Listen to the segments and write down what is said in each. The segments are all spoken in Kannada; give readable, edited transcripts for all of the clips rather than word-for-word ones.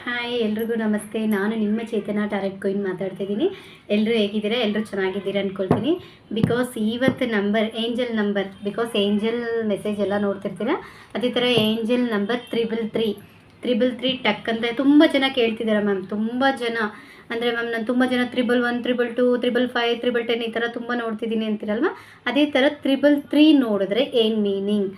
ಹಾಯ್ ಎಲ್ರಿಗೂ ನಮಸ್ತೆ. ನಾನು ನಿಮ್ಮ ಚೇತನ ಟಾರೆಟ್ ಕಾಯಿನ್ ಮಾತಾಡ್ತಿದ್ದೀನಿ. ಎಲ್ಲರೂ ಹೇಗಿದ್ದೀರಾ? ಎಲ್ಲರೂ ಚೆನ್ನಾಗಿದ್ದೀರಾ ಅಂದ್ಕೊಳ್ತೀನಿ. ಬಿಕಾಸ್ ಇವತ್ತು number angel number, because angel message ಎಲ್ಲ ನೋಡ್ತಿರ್ತೀರ. ಅದೇ ಥರ ಏಂಜಲ್ ನಂಬರ್ 333 ಟಕ್ ಅಂತ ತುಂಬ ಜನ ಕೇಳ್ತಿದ್ದಾರೆ ಮ್ಯಾಮ್. ತುಂಬ ಜನ ಅಂದರೆ ಮ್ಯಾಮ್ ನಾನು ತುಂಬ ಜನ 111, 222, 555, 310 ಈ ಥರ ತುಂಬ ನೋಡ್ತಿದ್ದೀನಿ ಅಂತೀರಲ್ವ. ಅದೇ ಥರ 333 ನೋಡಿದ್ರೆ ಏನು ಮೀನಿಂಗ್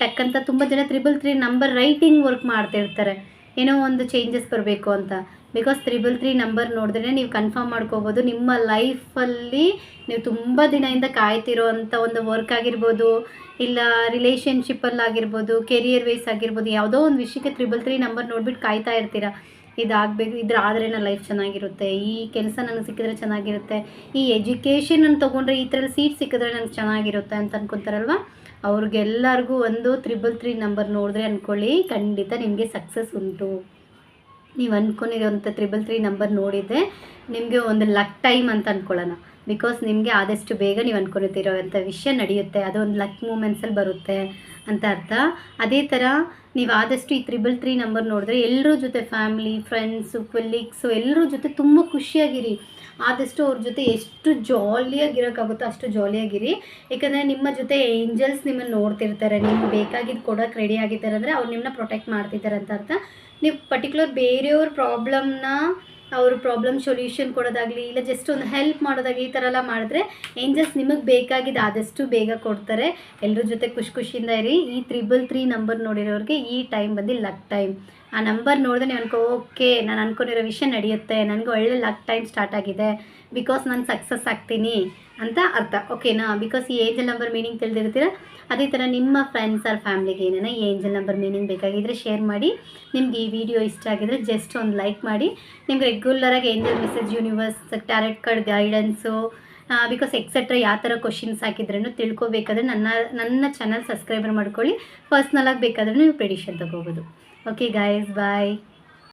ಟಕ್ ಅಂತ ತುಂಬ ಜನ 333 ನಂಬರ್ ರೈಟಿಂಗ್ ವರ್ಕ್ ಮಾಡ್ತಿರ್ತಾರೆ, ಏನೋ ಒಂದು ಚೇಂಜಸ್ ಬರಬೇಕು ಅಂತ. ಬಿಕಾಸ್ 333 ನಂಬರ್ ನೋಡಿದ್ರೆ ನೀವು ಕನ್ಫರ್ಮ್ ಮಾಡ್ಕೋಬೋದು, ನಿಮ್ಮ ಲೈಫಲ್ಲಿ ನೀವು ತುಂಬ ದಿನದಿಂದ ಕಾಯ್ತಿರೋ ಅಂಥ ಒಂದು ವರ್ಕ್ ಆಗಿರ್ಬೋದು, ಇಲ್ಲ ರಿಲೇಷನ್ಶಿಪ್ಪಲ್ಲಾಗಿರ್ಬೋದು, ಕೆರಿಯರ್ ವೈಸ್ ಆಗಿರ್ಬೋದು, ಯಾವುದೋ ಒಂದು ವಿಷಯಕ್ಕೆ 333 ನಂಬರ್ ನೋಡ್ಬಿಟ್ಟು ಕಾಯ್ತಾ ಇರ್ತೀರ. ಇದಾಗಬೇಕು, ಇದ್ರಾದ್ರೆ ನನ್ನ ಲೈಫ್ ಚೆನ್ನಾಗಿರುತ್ತೆ, ಈ ಕೆಲಸ ನನಗೆ ಸಿಕ್ಕಿದ್ರೆ ಚೆನ್ನಾಗಿರುತ್ತೆ, ಈ ಎಜುಕೇಷನ್ ನಾನು ತೊಗೊಂಡ್ರೆ ಈ ಥರ ಸೀಟ್ ಸಿಕ್ಕಿದ್ರೆ ನನಗೆ ಚೆನ್ನಾಗಿರುತ್ತೆ ಅಂತ ಅನ್ಕೊತಾರಲ್ವ. ಅವ್ರಿಗೆಲ್ಲರಿಗೂ ಒಂದು 333 ನಂಬರ್ ನೋಡಿದ್ರೆ ಅಂದ್ಕೊಳ್ಳಿ, ಖಂಡಿತ ನಿಮಗೆ ಸಕ್ಸಸ್ ಉಂಟು. ನೀವು ಅಂದ್ಕೊಂಡಿರೋಂಥ 333 ನಂಬರ್ ನೋಡಿದರೆ ನಿಮಗೆ ಒಂದು ಲಕ್ ಟೈಮ್ ಅಂತ ಅಂದ್ಕೊಳ್ಳೋಣ. ಬಿಕಾಸ್ ನಿಮಗೆ ಆದಷ್ಟು ಬೇಗ ನೀವು ಅಂದ್ಕೊಂಡಿರೋವಂಥ ವಿಷಯ ನಡೆಯುತ್ತೆ, ಅದು ಒಂದು ಲಕ್ ಮೂಮೆಂಟ್ಸಲ್ಲಿ ಬರುತ್ತೆ ಅಂತ ಅರ್ಥ. ಅದೇ ಥರ ನೀವು ಆದಷ್ಟು ಈ 333 ನಂಬರ್ ನೋಡಿದ್ರೆ ಎಲ್ಲರ ಜೊತೆ ಫ್ಯಾಮಿಲಿ, ಫ್ರೆಂಡ್ಸು, ಕೊಲೀಗ್ಸು ಎಲ್ಲರ ಜೊತೆ ತುಂಬ ಖುಷಿಯಾಗಿರಿ. ಆದಷ್ಟು ಅವ್ರ ಜೊತೆ ಎಷ್ಟು ಜಾಲಿಯಾಗಿರೋಕ್ಕಾಗುತ್ತೋ ಅಷ್ಟು ಜಾಲಿಯಾಗಿರಿ. ಯಾಕಂದರೆ ನಿಮ್ಮ ಜೊತೆ ಏಂಜಲ್ಸ್ ನಿಮ್ಮನ್ನು ನೋಡ್ತಿರ್ತಾರೆ, ನಿಮ್ಗೆ ಬೇಕಾಗಿದ್ದು ಕೊಡೋಕ್ಕೆ ರೆಡಿ ಆಗಿದ್ದಾರೆ ಅಂದರೆ ಅವ್ರು ನಿಮ್ಮನ್ನ ಪ್ರೊಟೆಕ್ಟ್ ಮಾಡ್ತಿದ್ದಾರೆ ಅಂತ ಅರ್ಥ. ನೀವು ಪರ್ಟಿಕ್ಯುಲರ್ ಬೇರೆಯವ್ರ ಪ್ರಾಬ್ಲಮ್ನ ಅವ್ರ ಪ್ರಾಬ್ಲಮ್ ಸೊಲ್ಯೂಷನ್ ಕೊಡೋದಾಗಲಿ, ಇಲ್ಲ ಜಸ್ಟ್ ಒಂದು ಹೆಲ್ಪ್ ಮಾಡೋದಾಗಲಿ, ಈ ಥರ ಎಲ್ಲ ಮಾಡಿದ್ರೆ ಏಂಜಲ್ಸ್ ನಿಮಗೆ ಬೇಕಾಗಿದ್ದು ಆದಷ್ಟು ಬೇಗ ಕೊಡ್ತಾರೆ. ಎಲ್ಲರ ಜೊತೆ ಖುಷಿಯಿಂದ ಇರಿ. ಈ 333 ನಂಬರ್ ನೋಡಿರೋರಿಗೆ ಈ ಟೈಮ್ ಬಂದು ಲಕ್ ಟೈಮ್. ಆ ನಂಬರ್ ನೋಡಿದ್ರೆ ನೀವು ಓಕೆ, ನಾನು ಅಂದ್ಕೊಂಡಿರೋ ವಿಷಯ ನಡೆಯುತ್ತೆ, ನನಗೆ ಒಳ್ಳೆ ಲಕ್ ಟೈಮ್ ಸ್ಟಾರ್ಟ್ ಆಗಿದೆ, ಬಿಕಾಸ್ ನಾನು ಸಕ್ಸಸ್ ಆಗ್ತೀನಿ ಅಂತ ಅರ್ಥ. ಓಕೆನಾ? ಬಿಕಾಸ್ ಈ ಏಂಜಲ್ ನಂಬರ್ ಮೀನಿಂಗ್ ತಿಳಿದಿರ್ತೀರ. ಅದೇ ಥರ ನಿಮ್ಮ ಫ್ರೆಂಡ್ಸ್ ಆರ್ ಫ್ಯಾಮ್ಲಿಗೆ ಏನೇನೋ ಈ ಏಂಜಲ್ ನಂಬರ್ ಮೀನಿಂಗ್ ಬೇಕಾಗಿದ್ದರೆ ಶೇರ್ ಮಾಡಿ. ನಿಮ್ಗೆ ಈ ವಿಡಿಯೋ ಇಷ್ಟ ಆಗಿದರೆ ಜಸ್ಟ್ ಒಂದು ಲೈಕ್ ಮಾಡಿ. ನಿಮ್ಗೆ ರೆಗ್ಯುಲರಾಗಿ angel message, universe, tarot card guidance, because etcetera ಯಾವ ಥರ ಕ್ವಶನ್ಸ್ ಹಾಕಿದ್ರೂ ತಿಳ್ಕೊಬೇಕಾದ್ರೆ ನನ್ನ ಚಾನಲ್ ಸಬ್ಸ್ಕ್ರೈಬರ್ ಮಾಡ್ಕೊಳ್ಳಿ. ಪರ್ಸ್ನಲಾಗಿ ಬೇಕಾದ್ರೆ ನೀವು ಪ್ರೆಡಿಕ್ಷನ್ ತೊಗೋಬೋದು. ಓಕೆ ಗಾಯ್ಸ್, ಬಾಯ್.